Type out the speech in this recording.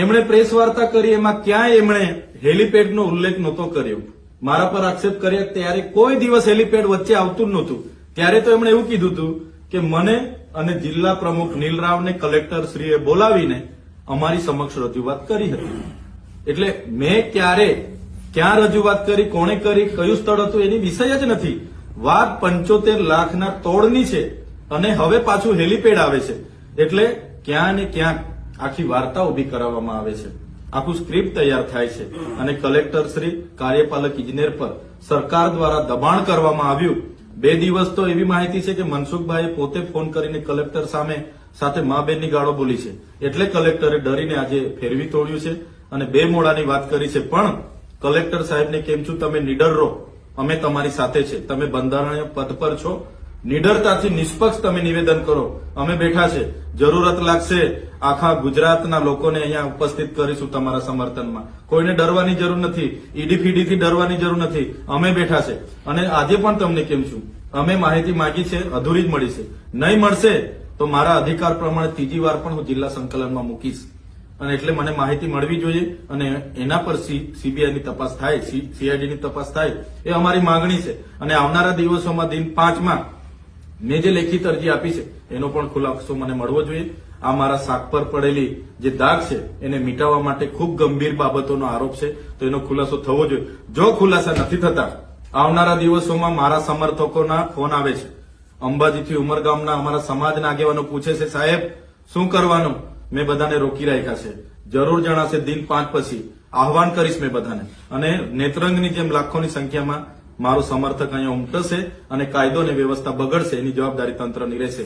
એમણે પ્રેસ વાર્તા કરી, એમાં ક્યાંય એમણે હેલીપેડનો ઉલ્લેખ નહોતો કર્યો. મારા પર આક્ષેપ કર્યા ત્યારે કોઈ દિવસ હેલીપેડ વચ્ચે આવતું જ નહોતું. ત્યારે તો એમણે એવું કીધું હતું કે મને અને જિલ્લા પ્રમુખ નીલરાવને કલેક્ટર શ્રીએ બોલાવીને અમારી સમક્ષ રજૂઆત કરી હતી. એટલે મેં ક્યાં રજૂઆત કરી, કોણે કરી, કયું સ્થળ હતું એની વિષય જ નથી. વાત 75 લાખના તોડની છે અને હવે પાછું હેલીપેડ આવે છે. એટલે ક્યાં ને ક્યાંક આખી વાર્તા ઉભી કરાવવામાં આવે છે, આખું સ્ક્રિપ્ટ તૈયાર થાય છે અને કલેક્ટર શ્રી, કાર્યપાલક ઇજનેર પર સરકાર દ્વારા દબાણ કરવામાં આવ્યું. 2 દિવસ તો એવી માહિતી છે કે મનસુખભાઈએ પોતે ફોન કરીને કલેક્ટર સાથે મા બેનની ગાળો બોલી છે. એટલે કલેક્ટરે ડરીને આજે ફેરવી તોડ્યું છે અને 2 મોડાની વાત કરી છે. પણ કલેક્ટર સાહેબને કેમ છું, તમે નીડર રહો, અમે તમારી સાથે છે. તમે બંધારણીય પદ પર છો, નિડરતાથી નિષ્પક્ષ તમે નિવેદન કરો, અમે બેઠા છે. જરૂરત લાગશે આખા ગુજરાતના લોકોને અહીંયા ઉપસ્થિત કરીશું તમારા સમર્થનમાં. કોઈને ડરવાની જરૂર નથી, ઈડીફીડીથી ડરવાની જરૂર નથી. અમે બેઠા છે અને આજે પણ તમને કેમ છું, અમે માહિતી માંગી છે, અધૂરી જ મળી છે. નહીં મળશે તો મારા અધિકાર પ્રમાણે 3જી વાર પણ હું જિલ્લા સંકલનમાં મૂકીશ. અને એટલે મને માહિતી મળવી જોઈએ અને એના પર સીબીઆઈની તપાસ થાય, સીઆઈડીની તપાસ થાય, એ અમારી માંગણી છે. અને આવનારા દિવસોમાં દિન 5માં મેં જે લેખિત અરજી આપી છે એનો પણ ખુલાસો મને મળવો જોઈએ. આ મારા શાક પર પડેલી જે દાગ છે એને મિટાવવા માટે ખૂબ ગંભીર બાબતોનો આરોપ છે, તો એનો ખુલાસો થવો જોઈએ. જો ખુલાસા નથી થતા, આવનારા દિવસોમાં મારા સમર્થકોના ફોન આવે છે. અંબાજીથી ઉમરગામના અમારા સમાજના આગેવાનો પૂછે છે, સાહેબ શું કરવાનું? મેં બધાને રોકી રાખ્યા છે. જરૂર જણાશે દિન 5 પછી આહવાન કરીશ મેં બધાને. અને નેત્રંગની જેમ લાખોની સંખ્યામાં મારો સમર્થક અહીંયા ઉમટશે અને કાયદો અને વ્યવસ્થા બગડશે એની જવાબદારી તંત્રની રહેશે.